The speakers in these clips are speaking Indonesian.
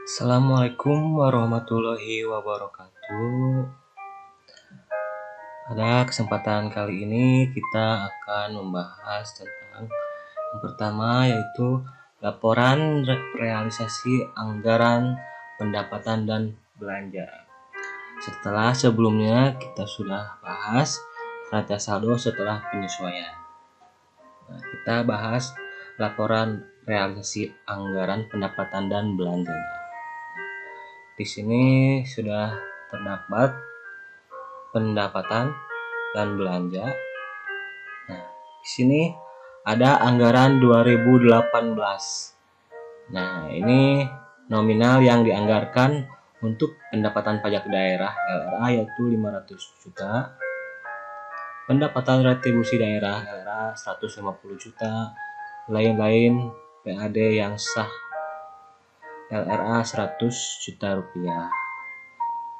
Assalamualaikum warahmatullahi wabarakatuh. Pada kesempatan kali ini kita akan membahas tentang yang pertama, yaitu laporan realisasi anggaran pendapatan dan belanja. Setelah sebelumnya kita sudah bahas neraca saldo setelah penyesuaian. Kita bahas laporan realisasi anggaran pendapatan dan belanjanya. Di sini sudah terdapat pendapatan dan belanja. Nah, di sini ada anggaran 2018. Nah, ini nominal yang dianggarkan untuk pendapatan pajak daerah LRA yaitu 500 juta. Pendapatan retribusi daerah LRA 150 juta. Lain-lain PAD yang sah LRA 100 juta rupiah.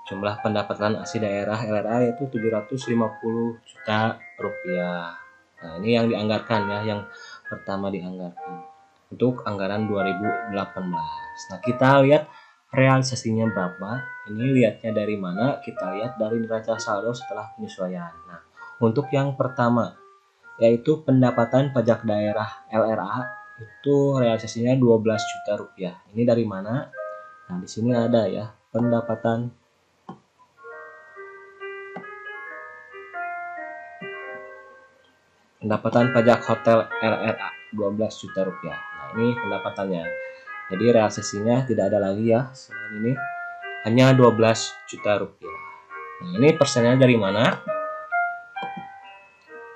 Jumlah pendapatan asli daerah LRA yaitu 750 juta rupiah. Nah, ini yang dianggarkan ya, yang pertama dianggarkan untuk anggaran 2018. Nah, kita lihat realisasinya berapa. Ini lihatnya dari mana? Kita lihat dari neraca saldo setelah penyesuaian. Nah, untuk yang pertama yaitu pendapatan pajak daerah LRA itu realisasinya 12 juta rupiah. Ini dari mana? Nah, di sini ada ya, pendapatan pajak hotel LRA 12 juta rupiah. Nah, ini pendapatannya. Jadi realisasinya tidak ada lagi ya, selain ini hanya 12 juta rupiah. Nah, ini persennya dari mana?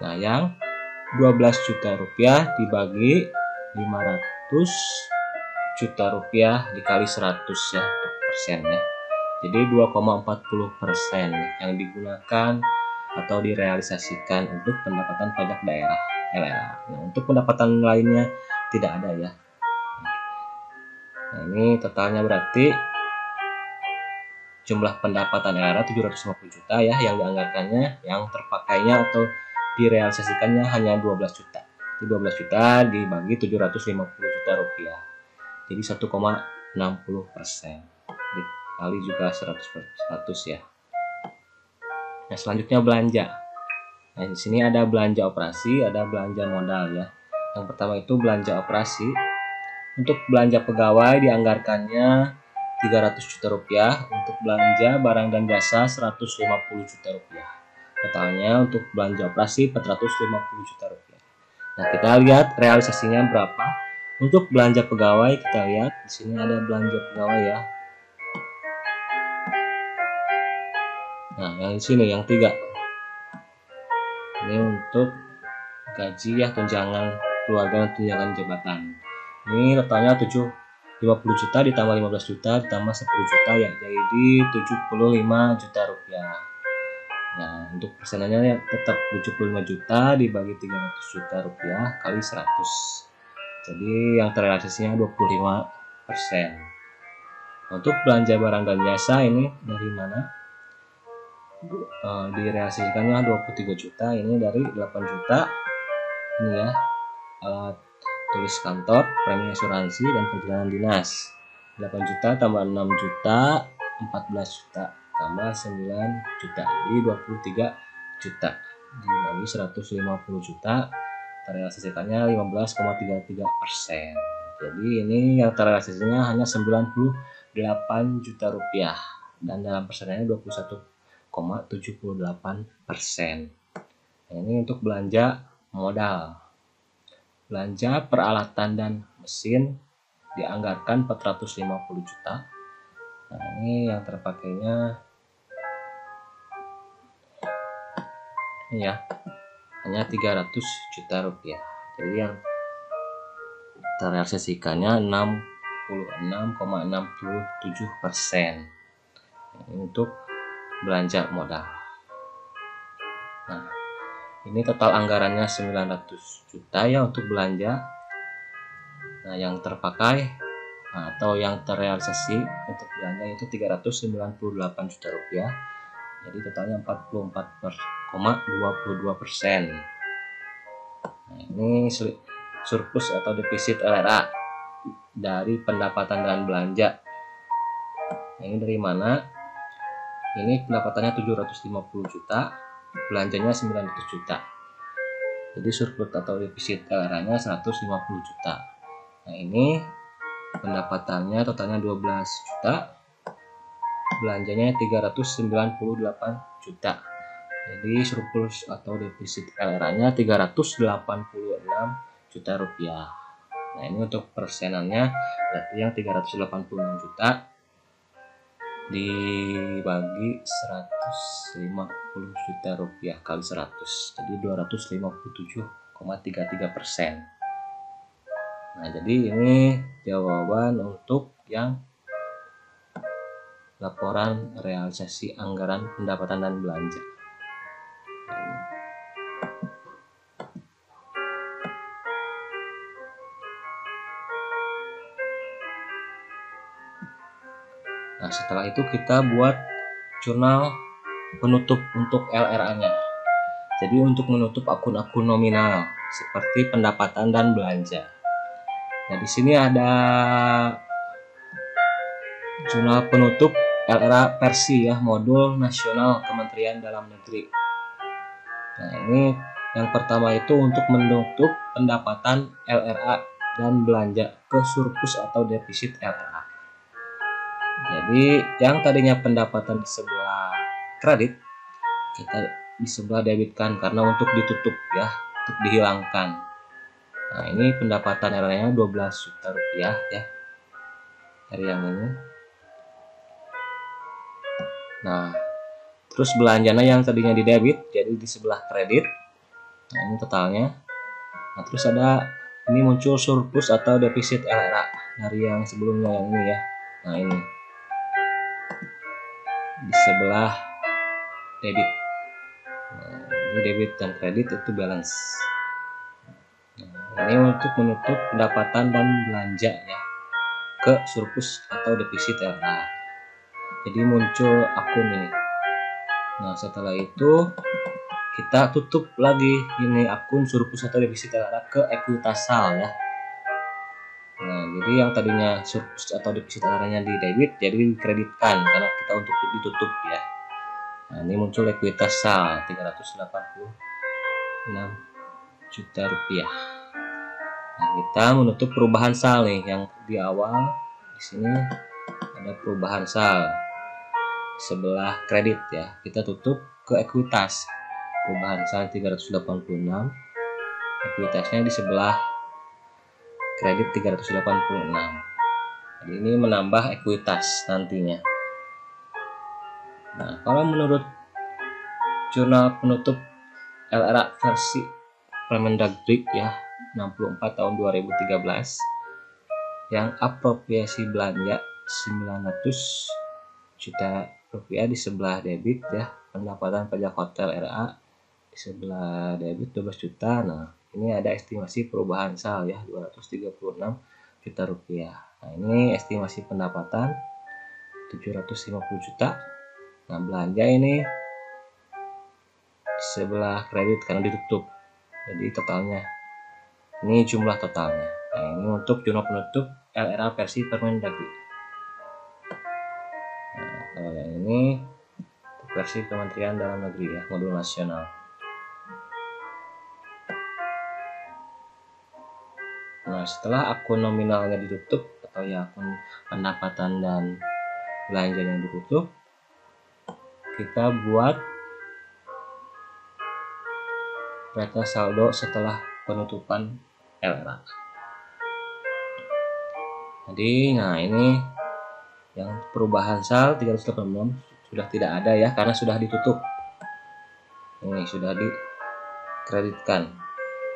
Nah, yang 12 juta rupiah dibagi 500 juta rupiah dikali 100 ya untuk persennya. Jadi 2,40% yang digunakan atau direalisasikan untuk pendapatan pajak daerah LRA. Nah, untuk pendapatan lainnya tidak ada ya. Nah, ini totalnya berarti jumlah pendapatan LRA 750 juta ya yang dianggarkannya, yang terpakainya atau direalisasikannya hanya 12 juta. Jadi 12 juta dibagi 750 juta rupiah. Jadi 1,60%. Dikali juga 100 ya. Nah, selanjutnya belanja. Nah, di sini ada belanja operasi, ada belanja modal ya. Yang pertama itu belanja operasi. Untuk belanja pegawai dianggarkannya 300 juta rupiah, untuk belanja barang dan jasa 150 juta rupiah. Totalnya untuk belanja operasi 450 juta rupiah. Nah, kita lihat realisasinya berapa. Untuk belanja pegawai kita lihat di sini ada belanja pegawai ya. Nah, yang di sini yang 3. Ini untuk gaji ya, tunjangan keluarga dan tunjangan jabatan. Ini totalnya 50 juta ditambah 15 juta ditambah 10 juta ya, jadi 75 juta rupiah. Nah, untuk persenannya ya tetap 75 juta dibagi 300 juta rupiah kali 100. Jadi yang terrealisasinya 25%. Untuk belanja barang dan jasa ini dari mana? Direalisasikannya 23 juta, ini dari 8 juta. Ini ya, alat tulis kantor, premi asuransi dan perjalanan dinas. 8 juta tambah 6 juta 14 juta tambah 9 juta, jadi 23 juta dibagi 150 juta terrealisasikannya 15,33%. Jadi ini yang terrealisasinya hanya 98 juta rupiah dan dalam persennya 21,78%. Nah, ini untuk belanja modal. Belanja peralatan dan mesin dianggarkan 450 juta. Nah, ini yang terpakainya ini ya, hanya 300 juta rupiah. Jadi yang terrealisasikannya 66,67%. Ini untuk belanja modal. Nah, ini total anggarannya 900 juta ya untuk belanja. Nah, yang terpakai atau yang terrealisasi untuk belanja itu 398 juta rupiah. Jadi totalnya 44,22%. Nah, ini surplus atau defisit LRA dari pendapatan dan belanja. Nah, ini dari mana? Ini pendapatannya 750 juta, belanjanya 900 juta. Jadi surplus atau defisit LRA-nya 150 juta. Nah, ini pendapatannya totalnya 12 juta, belanjanya 398 juta. Jadi surplus atau defisit LRA-nya 386 juta rupiah. Nah, ini untuk persenannya berarti yang 386 juta dibagi 150 juta rupiah kali 100, jadi 257,33%. Nah, jadi ini jawaban untuk yang laporan realisasi anggaran pendapatan dan belanja. Nah, setelah itu kita buat jurnal penutup untuk LRA-nya. Jadi untuk menutup akun-akun nominal seperti pendapatan dan belanja. Nah, di sini ada jurnal penutup LRA versi ya, modul nasional Kementerian Dalam Negeri. Nah, ini yang pertama itu untuk menutup pendapatan LRA dan belanja ke surplus atau defisit LRA. Jadi yang tadinya pendapatan di sebelah kredit, kita di sebelah debitkan karena untuk ditutup ya, untuk dihilangkan. Nah, ini pendapatan LRA-nya 12 juta rupiah ya, dari yang ini. Nah, terus belanjanya yang tadinya di debit jadi di sebelah kredit. Nah, ini totalnya. Nah, terus ada ini muncul surplus atau defisit LRA dari yang sebelumnya yang ini ya. Nah, ini di sebelah debit. Nah, ini debit dan kredit itu balance. Nah, ini untuk menutup pendapatan dan belanja ya ke surplus atau defisit LRA. Jadi muncul akun ini. Nah, setelah itu kita tutup lagi ini akun surplus atau defisit LRA ke ekuitas sal ya. Nah, jadi yang tadinya surplus atau defisit LRA-nya di debit jadi dikreditkan karena kita untuk ditutup ya. Nah, ini muncul ekuitas sal 386 juta rupiah. Nah, kita menutup perubahan sal nih yang di awal di sini ada perubahan sal sebelah kredit ya. Kita tutup ke ekuitas. Perubahan sal 386, ekuitasnya di sebelah kredit 386. Jadi ini menambah ekuitas nantinya. Nah, kalau menurut jurnal penutup LRA versi Permendagri ya 64 tahun 2013 yang apropriasi belanja 900 juta rupiah di sebelah debit ya, pendapatan pajak hotel RA di sebelah debit 12 juta. Nah, ini ada estimasi perubahan sal ya 236 juta rupiah. Nah, ini estimasi pendapatan 750 juta. Nah, belanja ini di sebelah kredit karena ditutup. Jadi totalnya ini jumlah totalnya. Nah, ini untuk jurnal penutup LRA versi Permendagri. Nah, kalau yang ini versi Kementerian Dalam Negeri ya, modul nasional. Nah, setelah akun nominalnya ditutup atau ya akun pendapatan dan belanja yang ditutup, kita buat data saldo setelah penutupan LRA. Jadi, nah ini yang perubahan sal 386 sudah tidak ada ya karena sudah ditutup. Ini sudah dikreditkan,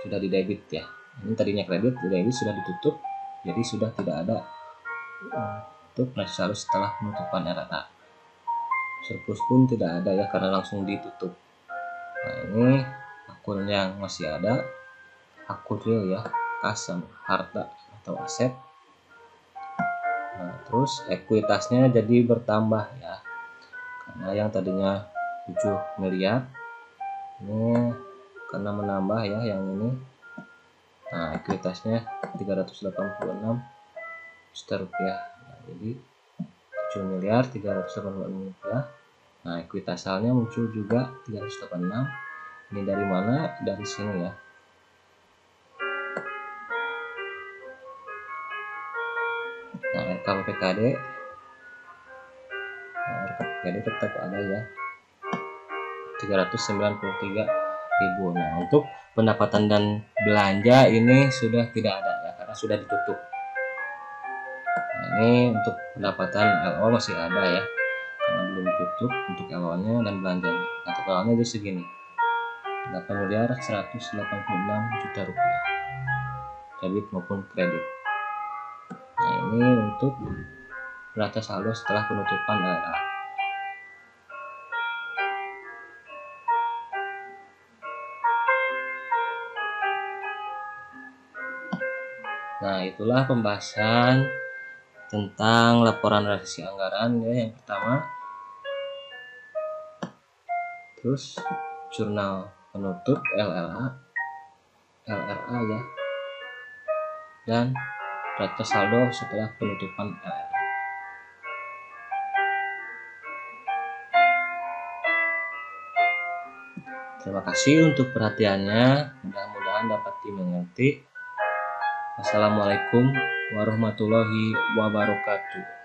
sudah didebit ya. Ini tadinya kredit, debit sudah ditutup, jadi sudah tidak ada untuk neraca saldo setelah penutupan LRA. Surplus pun tidak ada ya karena langsung ditutup. Nah, ini akun yang masih ada, akun real ya, kas harta atau aset. Nah, terus ekuitasnya jadi bertambah ya, karena yang tadinya 7 miliar ini karena menambah ya yang ini. Nah, ekuitasnya 386 juta rupiah. Nah, jadi 7.386.000.000 rupiah. Nah, ekuitas saldonya muncul juga 386. Ini dari mana? Dari sini ya. Nah, RKPKD tetap ada ya, 393.000. Nah, untuk pendapatan dan belanja ini sudah tidak ada ya, karena sudah ditutup. Nah, ini untuk pendapatan LO masih ada ya, karena belum ditutup untuk LO-nya dan belanjanya. Nah, totalnya di segini, 8.186 juta rupiah, debit maupun kredit. Nah, ini untuk neraca saldo setelah penutupan LLA. Nah, itulah pembahasan tentang laporan realisasi anggaran ya, yang pertama. Terus jurnal penutup LLA ya, dan neraca saldo setelah penutupan LLA. Terima kasih untuk perhatiannya, mudah-mudahan dapat dimengerti. Assalamualaikum warahmatullahi wabarakatuh.